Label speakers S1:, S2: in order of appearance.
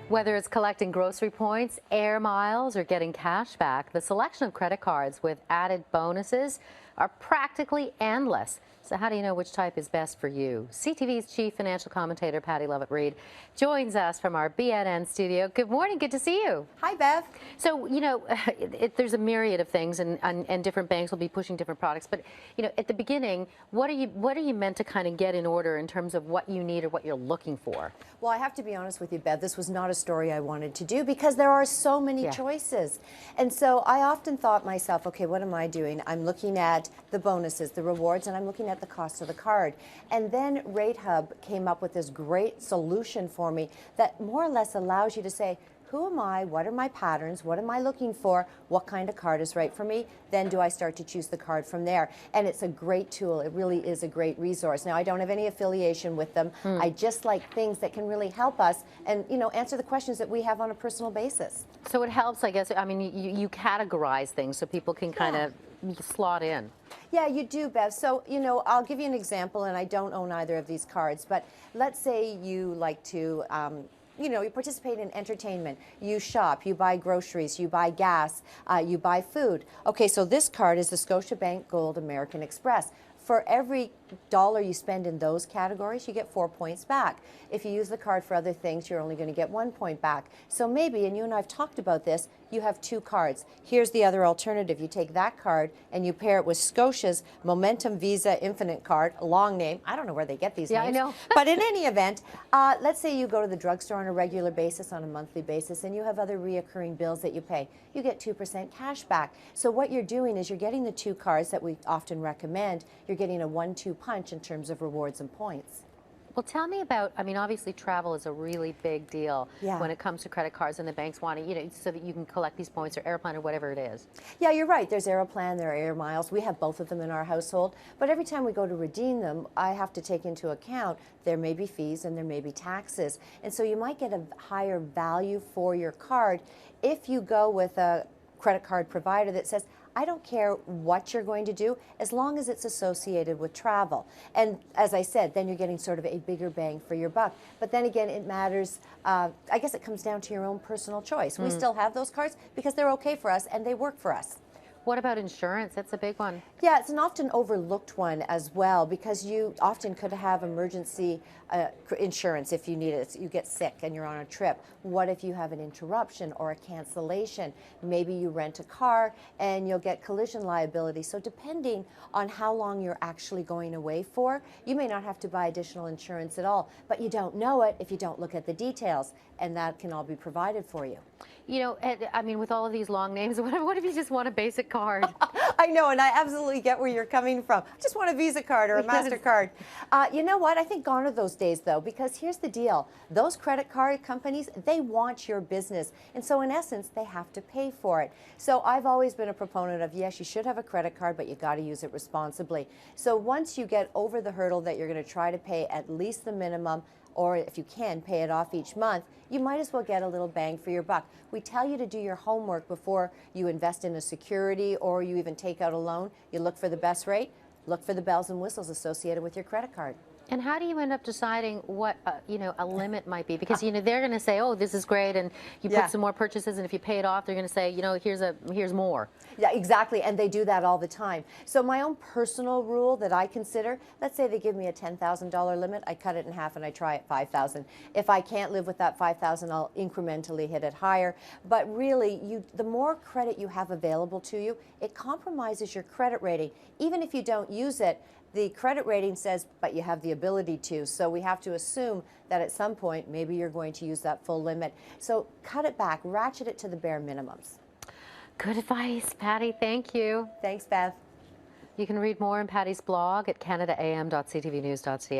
S1: Whether it's collecting grocery points, air miles, or getting cash back, the selection of credit cards with added bonuses are practically endless. So how do you know which type is best for you? CTV's chief financial commentator, Patty Levitt-Reid, joins us from our BNN studio. Good morning. Good to see you.
S2: Hi, Bev.
S1: So, there's a myriad of things, and different banks will be pushing different products. But, at the beginning, what are you meant to kind of get in order in terms of what you need or what you're looking for?
S2: Well, I have to be honest with you, Bev. This was not a story I wanted to do because there are so many choices. And so I often thought myself, okay, what am I doing? I'm looking at the bonuses, the rewards, and I'm looking at the cost of the card. And then RateHub came up with this great solution for me that more or less allows you to say, who am I? What are my patterns? What am I looking for? What kind of card is right for me? Then do I start to choose the card from there? And it's a great tool. It really is a great resource. Now, I don't have any affiliation with them. I just like things that can really help us and, answer the questions that we have on a personal basis.
S1: So it helps, I guess. I mean, you categorize things so people can kind of slot in.
S2: Yeah, you do, Bev. So, I'll give you an example, and I don't own either of these cards, but let's say you like to you participate in entertainment, you shop, you buy groceries, you buy gas, you buy food. Okay, so this card is the Scotiabank Gold American Express. For every dollar you spend in those categories, you get 4 points back. If you use the card for other things, you're only going to get 1 point back. So maybe, and you and I have talked about this, you have two cards. Here's the other alternative. You take that card and you pair it with Scotia's Momentum Visa Infinite card, a long name. I don't know where they get these names.
S1: I know.
S2: But in any event, let's say you go to the drugstore on a regular basis, on a monthly basis, and you have other reoccurring bills that you pay. You get 2% cash back. So what you're doing is you're getting the two cards that we often recommend. You're getting a 1-2 punch in terms of rewards and points.
S1: Well, tell me about, obviously travel is a really big deal when it comes to credit cards, and the banks want to, so that you can collect these points, or Aeroplan or whatever it is.
S2: Yeah, you're right. There's Aeroplan, there are Air Miles. We have both of them in our household. But every time we go to redeem them, I have to take into account there may be fees and there may be taxes. And so you might get a higher value for your card if you go with a credit card provider that says, I don't care what you're going to do as long as it's associated with travel. And as I said, then you're getting sort of a bigger bang for your buck. But then again, it matters. I guess it comes down to your own personal choice. We still have those cards because they're okay for us and they work for us.
S1: What about insurance? That's a big one.
S2: Yeah, it's an often overlooked one as well because you often could have emergency insurance if you need it. You get sick and you're on a trip. What if you have an interruption or a cancellation? Maybe you rent a car and you'll get collision liability. So depending on how long you're actually going away for, you may not have to buy additional insurance at all, but you don't know it if you don't look at the details, and that can all be provided for you.
S1: With all of these long names, what if you just want a basic card?
S2: I know, and I absolutely get where you're coming from. I just want a Visa card or a MasterCard. You know what? I think gone are those days, though, because here's the deal. Those credit card companies, they want your business. And so, in essence, they have to pay for it. So I've always been a proponent of, yes, you should have a credit card, but you got to use it responsibly. So once you get over the hurdle that you're going to try to pay at least the minimum, or if you can, pay it off each month, you might as well get a little bang for your buck. We tell you to do your homework before you invest in a security or you even take out a loan. You look for the best rate, look for the bells and whistles associated with your credit card.
S1: And how do you end up deciding what a limit might be? Because they're going to say, "Oh, this is great," and you put some more purchases, and if you pay it off, they're going to say, "Here's more."
S2: Yeah, exactly, and they do that all the time. So my own personal rule that I consider: let's say they give me a $10,000 limit, I cut it in half and I try at $5,000. If I can't live with that $5,000, I'll incrementally hit it higher. But really, the more credit you have available to you, it compromises your credit rating. Even if you don't use it, the credit rating says, but you have the ability to. So we have to assume that at some point, maybe you're going to use that full limit. So cut it back, ratchet it to the bare minimums.
S1: Good advice, Patty. Thank you.
S2: Thanks, Beth.
S1: You can read more in Patty's blog at canadaam.ctvnews.ca.